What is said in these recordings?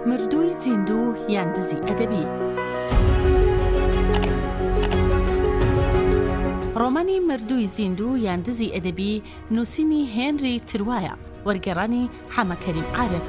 مردووی زیندوو یان دزی ئەدەبی. ڕۆمانی مردووی زیندوو یان دزی ئەدەبی نووسینی هێنری تروایە، وەرگێڕانی حەمەکەریم عارف.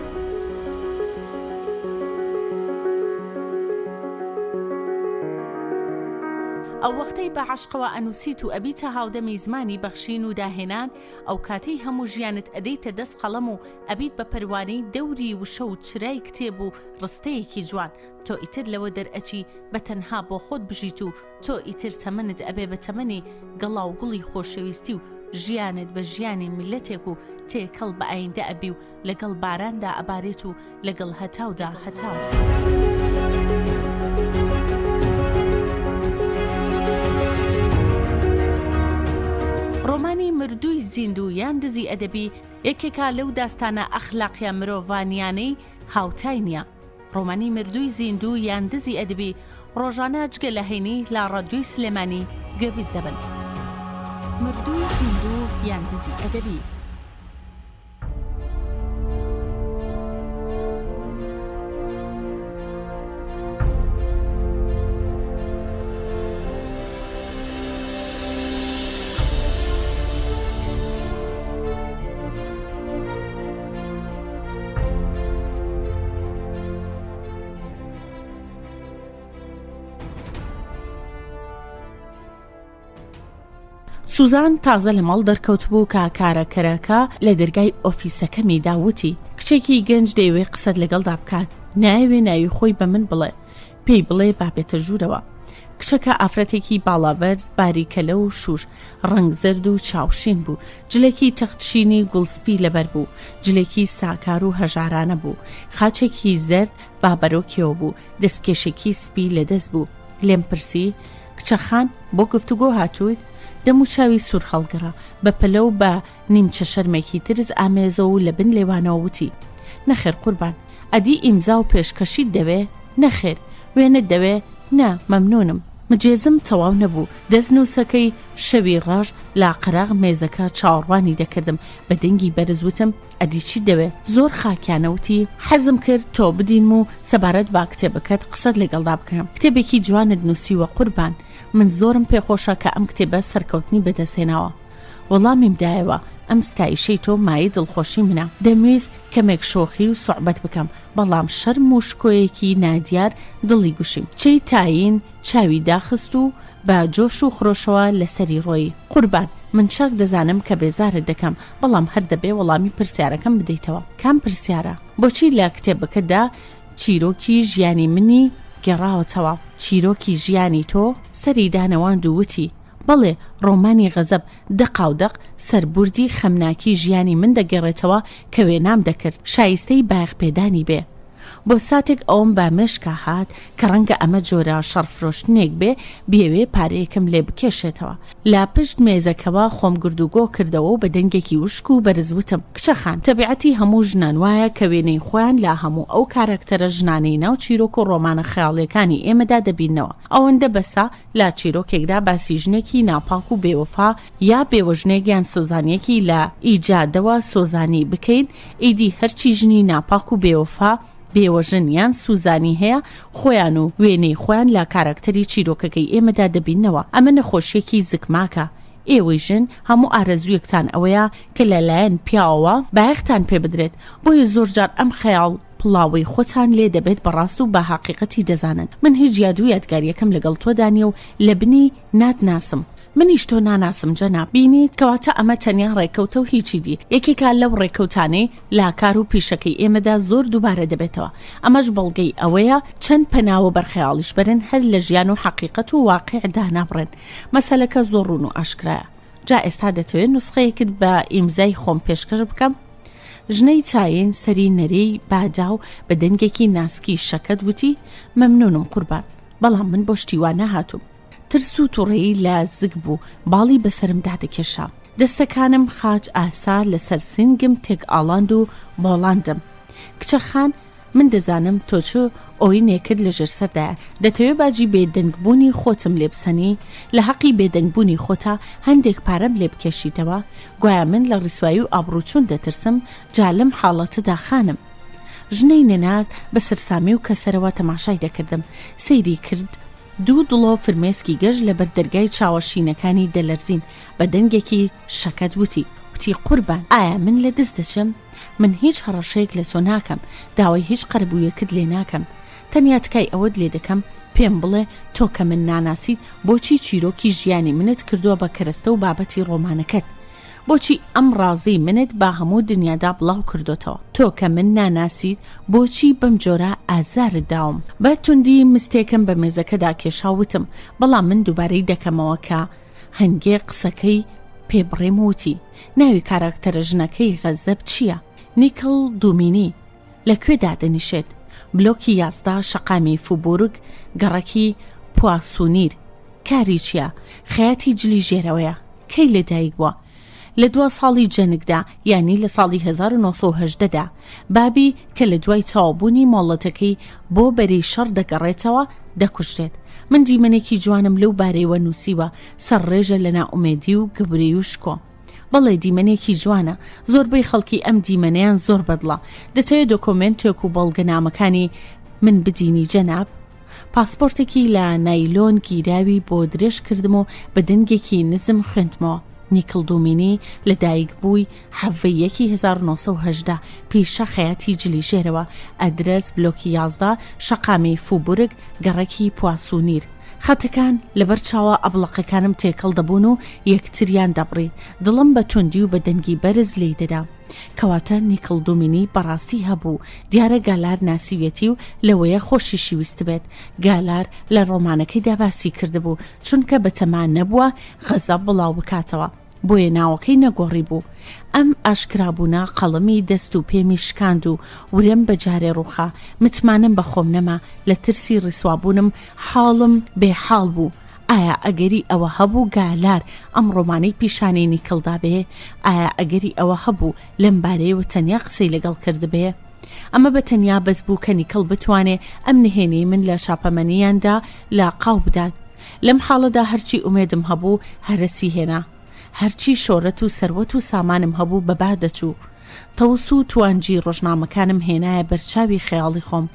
ئەو وەختەی بە عەشقەوە ئەنووسیت و ئەبیتە هاودەمی زمانی بەخشین و داهێنان، ئەو کاتەی هەموو ژیانت ئەدەیتە دەست قەڵەم و ئەبیت بە پەروانەی دەوری وشە و چرای کتێب و ڕستەیەکی جوان، تۆ ئیتر لەوە دەرئەچی بە تەنها بۆ خۆت بژیت و تۆ ئیتر تەمەنت ئەبێ بە تەمەنی گەڵا و گوڵی خۆشەویستی و ژیانت بە ژیانی میلەتێک و تێکەڵ بە ئایندە ئەبی و لەگەڵ باراندا ئەبارێت و لەگەڵ هەتاودا هەتاو. ڕۆمانی مردووی زیندوو یان دزی ئەدەبی یەکێکە لەو داستانە ئەخلاقیە مرۆڤانیانەی هاوتای نییە. ڕۆمانی مردووی زیندوو یان دزی ئەدەبی ڕۆژانە جگە لە هەینی لا ڕادیۆی سلێمانی گوێبیست دەبن. مردووی زیندوو یان دزی ئەدەبی. سوزان تازە لە ماڵ دەرکەوت بوو کە کارەکەرەکە لە دەرگای ئۆفیسەکەمی داوتی کچێکی گەنج دەیوێ قسەت لەگەڵدا بکات، ناوێ ناوی خۆی بە من بڵێ، پێی بڵێ با بێتە ژوورەوە. کچەکە ئافرەتێکی باڵابەرز باریکەلە و شوش، ڕەنگ زەرد و چاوشین بوو، جلێکی تەختشینی گوڵسپی لەبەر بوو، جلێکی ساکار و هەژارانە بوو، خاچێکی زەرد بابەرۆکیەوە بوو، دەستکێشێکی سپی لەدەست بوو. لێم پرسی کچەخان بۆ گفتوگۆ هاتوویت؟ دەم و چاوی سوور هەڵگەڕا، بە پەلە و بە نیمچە شەرمێکی ترز ئامێزە و لە بن لێوانەوە وتی نەخێر قوربان، ئەدی ئیمزا و پێشکەشیت دەوێ؟ نەخێر. وێنت دەوێ؟ نا مەمنونم. مجێزم تەواو نەبوو، دەستنووسەکەی شەوی ڕەش لا قەراغ مێزەکە چاوەڕوانی دەکردم، بە دەنگی بەرز وتم ئەدی چی دەوێ؟ زۆر خاکیانەوتی حەزم کرد تۆ بدین و سەبارەت با کتێبەکەت قسەت لەگەڵدا بکەم. کتێبێکی جوانت نووسیوە قوربان، من زۆرم پێخۆشە کە ئەم کتێبە سەرکەوتنی بەدەستێناوە. وەڵامیم دایەوە ئەم ستایشەی تۆ مای دڵخۆشی منە، دەمویست کەمێک شۆخی و سوعبەت بکەم، بەڵام شەرم و شکۆیەکی نادیار دڵی گوشیم. چەی تاین چاوی داخست و بە جۆش و خرۆشەوە لەسەری ڕۆی. قوربان من چاک دەزانم کە بێزارت دەکەم، بەڵام هەر دەبێ وەڵامی پرسیارەکەم بدەیتەوە. کام پرسیارە؟ بۆچی لە کتێبەکەدا چیرۆکی ژیانی منی گێڕاوەتەوە؟ چیرۆکی ژیانی تۆ؟ سەری دانەوان دووتی بەڵێ، ڕۆمانی غەزەب دەقاودەق سەربوردی خەمناکی ژیانی من دەگەڕێتەوە کە وێنام دەکرد، شایستەی باەخپێدانی بێ. بۆ ساتێک ئەوم با مشکە هات کە ڕەنگە ئەمە جۆرە شەڕفرۆشتنێک بێ، بێوێ پارەیەکم لێ بکێشێتەوە. لا پشت مێزەکەوە خۆم گردوگۆ کردەوە و بە دەنگێکی وشک و بەرزوتم کچەخان، تەبیعەتی هەموو ژنان وایە کە وێنەی خۆیان لا هەموو ئەو کارەکتەرە ژنانەی ناو چیرۆک و ڕۆمانە خەیاڵیەکانی ئێمەدا دەبینەوە. ئەوەندە بەسا لا چیرۆکێکدا باسی ژنێکی ناپاک و بێوەفا یا بێوەژنێکیان سۆزانیەکی لە ئیجادەوە سۆزانی بکەین، ئیدی هەرچی ژنی ناپاک و بێوەفا بێوەژن یان سوزانی هەیە خۆیان و وێنەی خۆیان لە کارەکتەری چیرۆکەکەی ئێمەدا دەبینەوە. ئەمە نەخۆشیێکی زگماکە. ئێوەی ژن هەموو ئارەزوویەکتان ئەوەیە کە لەلایەن پیاوەوە بایەختان پێ بدرێت، بۆیە زۆرجار ئەم خەیاڵ پڵاوی خۆتان لێ دەبێت بەڕاست و بە حەقیقەتی دەزانن. من هیچ یادوو یادگاریەکەم لەگەڵ تۆدانیە و لە بنی ناتناسم. منیش تۆ ناناسم جەناب. بینیت کەواتە ئەمە تەنیا ڕێکەوتە و هیچی دی. یەکێکا لەو ڕێکەوتانەی لاکار و پیشەکەی ئێمەدا زۆر دووبارە دەبێتەوە. ئەمەش بەڵگەی ئەوەیە چەند پەناوە بەرخەیاڵیش بەرن هەر لە ژیان و حەقیقەت و واقعدا نابڕێن. مەسەلەکە زۆر ڕوون و ئاشکرایە. جا ئێستا دەتەوێت نوسخەیەکت بە ئیمزای خۆم پێشکەش بکەم؟ ژنەی چاین سەری نەرەی بادا و بە دەنگێکی ناسکی شەکەت وتی مەمنونم قوربان، بەڵام من بۆ شتیوان نەهاتووم. ترس و تووڕێی لە زگ بوو، باڵی بەسرمدا دەکێشا، دەستەکانم خاچ ئاسا لەسەر سنگم تێک ئاڵاند و بۆڵاندم. کچەخان من دەزانم تۆ چ ئۆینێکت لەژێر سەردایە، دەتەوێت باجی بێدەنگبوونی خۆتم لێ بسەنی، لە حەقی بێدەنگبوونی خۆتا هەندێک پارەم لێ بکێشیتەوە، گویا من لە ڕیسوایی و ئابڕوچوون دەترسم، جا لەم حاڵەتەدا خانم. ژنەی نەناز بە سەرسامی و کەسەرەوە تەماشای دەکردم. سەیری کرد 2 دڵۆ فرمێسکی گەژ لە بەردەرگای چاوەشینەکانی دەلەرزین بە دەنگێکی شەکەت وتی قوربان ئایا من لە دەست دەچم؟ من هیچ هەڕەشەیەک لە سۆ ناکەم، داوای هیچ قەربوویەکت لێ ناکەم، تەنیا تکای ئەوەت لێ دەکەم پێم بڵێ تۆ کە من ناناسیت بۆچی چیرۆکی ژیانی منت کردووە بە کەرەستە و بابەتی ڕۆمانەکەت، بۆچی ئەم ڕازی منت با هەموو دنیادا بڵاو کردوتەوە، تۆ کە من ناناسیت بۆچی بەم جۆرە ئازارت داوم. بە توندی مستێکم بە مێزەکەدا کێشاوتم، بەڵام من دووبارەی دەکەمەوە کە هەنگێ قسەکەی پێبڕێم وتی ناوی کاراکتەرە ژنەکەی غەزەب چییە؟ نیکل دومینی. لەکوێدا دەنیشێت؟ بلۆکی 11 شەقامی فوبورگ گەڕەکی پواسونیر. کاری چییە؟ خەیاتی جلی ژێرەوەیە. کەی لەدایک بووە؟ لە 2 ساڵی جەنگدا، یعنی لە ساڵی 1970دا. بابی کە لە دوای چاوبوونی مۆڵەتەکەی بۆ بەری شەڕ دەگەڕێتەوە دەکوشتێت. من دیمەنێکی جوانم لەو بارەیەوە نووسیوە، سەرڕێژە لە نائومێدی و گبری و شکۆ. بەڵێ دیمەنێکی جوانە، زۆربەی خەڵکی ئەم دیمەنەیان زۆر بەدڵە. دەتەوێت دۆکۆمنتێک و بەڵگەنامەکانی من بدینی جەناب؟ پاسپۆرتێکی لە نایلۆن گیراوی بۆ درێژ کردم و بە دەنگێکی نزم خوێندمەوە. نیکل دومینی لە دایک بووی حەڤەیەکی 1970 پیشە خەیاتی جلی ژێرەوە. ئەدرەس بلۆکی 11 شەقامی فوبورگ گەڕەکی پواسونیر. خەتەکان لەبەر چاوە ئەبڵەقەکانم تێکەڵ دەبوون و یەکتریان دەبڕی. دڵم بە توندی و بە دەنگی بەرز لی دەدا. کەواتە نیکل دومینی بەڕاستی هەبوو. دیارە گالار ناسیوێتی و لەوەیە خۆشیشی ویست بێت. گالار لە ڕۆمانەکەیدا باسی کردبوو چونکە بەتەمان نەبووە غەزەب بڵاو بکاتەوە، بۆیە ناوەکەی نەگۆڕی بوو. ئەم ئاشکرابوونا قەڵەمی دەست و پێمی شکاند و ورم بەجارێ ڕووخا. متمانم بە خۆم نەما، لە ترسی ڕیسوابوونم حاڵم بێحاڵ بوو. ئایا ئەگەری ئەوە هەبوو گالار ئەم ڕۆمانەی پیشانی نیکڵدا بێ؟ ئایا ئەگەری ئەوە هەبوو لەم بارەیەوە تەنیا قسەی لەگەڵ کردبێ؟ ئەمە بە تەنیا بەس بوو کە نیکڵ بتوانێ ئەم نهێنی من لە شاپەمەنیاندا لا قاو بدات. لەم حاڵەدا هەرچی ئومێدم هەبوو هەرەسی هێنا، هەرچی شۆرەت و سەروەت و سامانم هەبوو بەبا دەچوو. تەوس و توانجی ڕۆژنامەکانم هێنایە بەرچاوی خەیاڵی خۆم.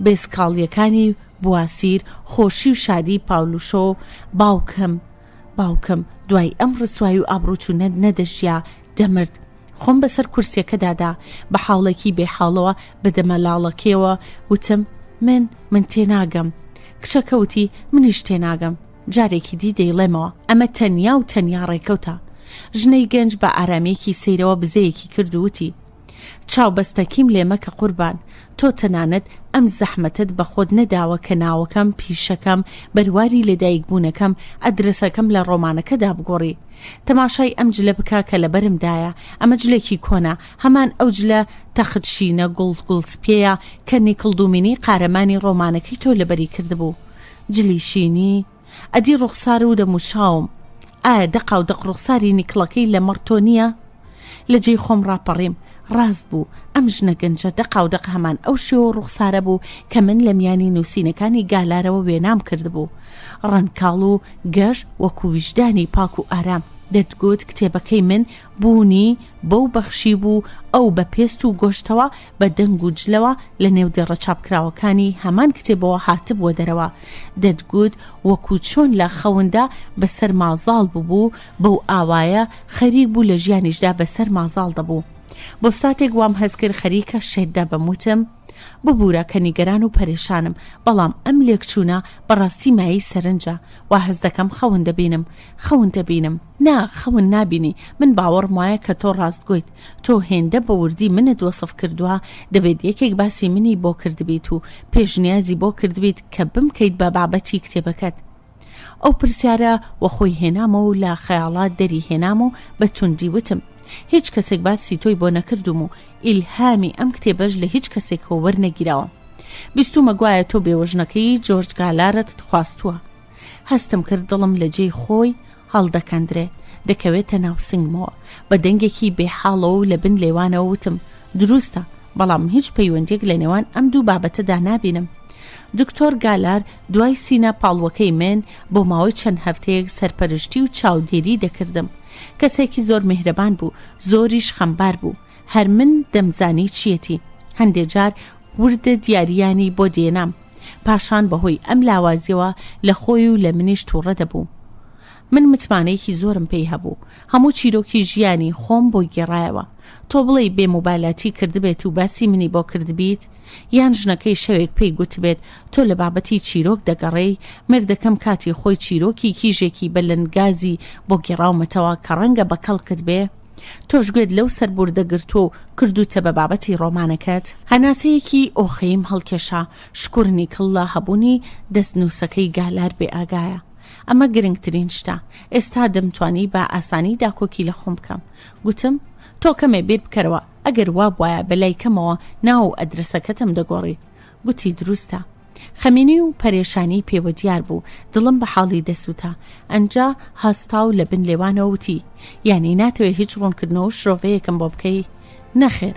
بێسکاڵیەکانی بواسیر، خۆشی و شادی پاولوشۆ، باوکم دوای ئەم ڕسوایی و ئابڕوچوونە نەدەژیا دەمرد. خۆم بەسەر کورسیەکەدادا بە حاڵێکی بێحاڵەوە بەدەمە لاڵەکەوە وتم من تێناگەم. کچەکەوتی منیش تێناگەم. جارێکی دی دەیڵێمەوە ئەمە تەنیا و تەنیا ڕێکەوتە. ژنەی گەنج بە ئارامێکی سەیرەوە بزەیەکی کردووتی چاوبەستەکیم لێمەکە قوربان، تۆ تەنانەت ئەم زەحمەتت بە خۆت نەداوە کە ناوەکەم، پیشەکەم، بەرواری لەدایکبوونەکەم، ئەدرسەکەم لە ڕۆمانەکەدا بگۆڕی. تەماشای ئەم جلە بکە کە لە بەرمدایە. ئەمە جلێکی کۆنا، هەمان ئەو جلە تەختشینە گوڵسپێیە کە نیکل دومینی قارەمانی ڕۆمانەکەی تۆ لەبەری کردبوو. جلی شینی ئەدی ڕوخسار و دەموشاوم. ئایا دەقا و دەق ڕوخساری نیکڵەکەی لە مەڕتۆنیە؟ لە جێی خۆم ڕاپەڕیم. ڕاست بوو ئەم ژنە گەنجە دەقا و دەق هەمان ئەو شێوە ڕوخسارە بوو کە من لە میانی نووسینەکانی گالارەوە وێنام کردبوو. ڕەنکاڵ و گەژ وەکو ویژدانی پاک و ئارام. دەتگوت کتێبەکەی من بوونی بەو بەخشی بوو ئەو بە پێست و گۆشتەوە بە دەنگ و جلەوە لە نێو دێڕە چاپکراوەکانی هەمان کتێبەوە هاتبووە دەرەوە. دەتگوت وەکو چۆن لە خەوندا بەسەر مازاڵ بوو بەو ئاوایە خەریک بوو لە ژیانیشدا بەسەر مازاڵ دەبوو. بۆ ساتێک وام هەزگر خەریکە شێتدا بەموتم ببوورە کە نیگەران و پەرێشانم، بەڵام ئەم لێکچوونە بەڕاستی مایی سەرنجە. وا هەز دەکەم خەون دەبینم. نا خەون نابینی. من باوەڕم وایە کە تۆ ڕاستگویت. تۆ هێندە بە وردی منت وەسف کردووە، دەبێت یەکێک باسی منی بۆ کردبیت و پێشنیازی بۆ کردبیت کە بمکەیت بە بابەتی کتێبەکەت. ئەو پرسیارە وەخۆی هێنامە و لە خەیاڵات دەری هێنام و بە توندی وتم هیچ کەسێک باسی تۆی بۆ نەکردوم و ئیلهامی ئەم کتێبەش لە هیچ کەسێکەوە وەرنەگیراوە. بیستومە گوایە تۆ بێوەژنەکەی جۆرج گالارت خواستووە. هەستم کرد دڵم لە جێی خۆی هەڵدەکەندرێ، دەکەوێتە ناو سنگمەوە. بە دەنگێکی بێحاڵەوە و لە بن لێوانەوە وتم دروستە، بەڵام هیچ پەیوەندێک لە نێوان ئەم دوو بابەتەدا نابینم. دکتۆر گالار دوای سینە پاڵوەکەی من بۆ ماوەی چەند هەفتەیەک سەرپەرشتی و چاودێری دەکردم. کەسێکی زۆر میهرەبان بوو، زۆریش خەمبار بوو. هەر من دەمزانی چیەتی. هەندێک جار وردە دیاریانی بۆ دێنام پاشان بەهۆی ئەم لاوازیەوە لە خۆی و لە منیش تووڕە دەبوو. من متمانەیەکی زۆرم پێی هەبوو هەموو چیرۆکی ژیانی خۆم بۆ گێڕایەوە. تۆ بڵێ بێ مۆبایلاتی کردبێت و باسی منی بۆ کردبیت یان ژنەکەی شەوێک پێی گوتبێت تۆ لە بابەتی چیرۆک دەگەڕێی مردەکەم کاتی خۆی چیرۆکی کیژێکی بەلەنگازی بۆ گێڕاومەتەوە کە ڕەنگە بەکەڵکت بێ تۆش گوێت لەو سەربوردەگرتو و کردوتە بە بابەتی ڕۆمانەکەت. هەناسەیەکی ئۆخەیم هەڵکێشا شکورنی کڵە هەبوونی دەستنووسەکەی گالار بێ ئاگایە. ئەمە گرنگترین شتە. ئێستا دەمتوانی بە ئاسانی داکۆکی لە خۆم بکەم. گوتم تۆ کەمێ بێت بکەرەوە ئەگەر وا بواە بەلای کەمەوە ناو ئەدرسەکەتم دەگۆڕی. گوتی دروستە. خەمینی و پەرێشانی پێوە دیار بوو دڵم بە حاڵی دەسووتە. ئەنجا هەستا و لە بن لێوانەوتی یانی ناتەوێت هیچ ڕوونکردنەوە شرۆڤەیەکم بۆ بکەی؟ نەخێر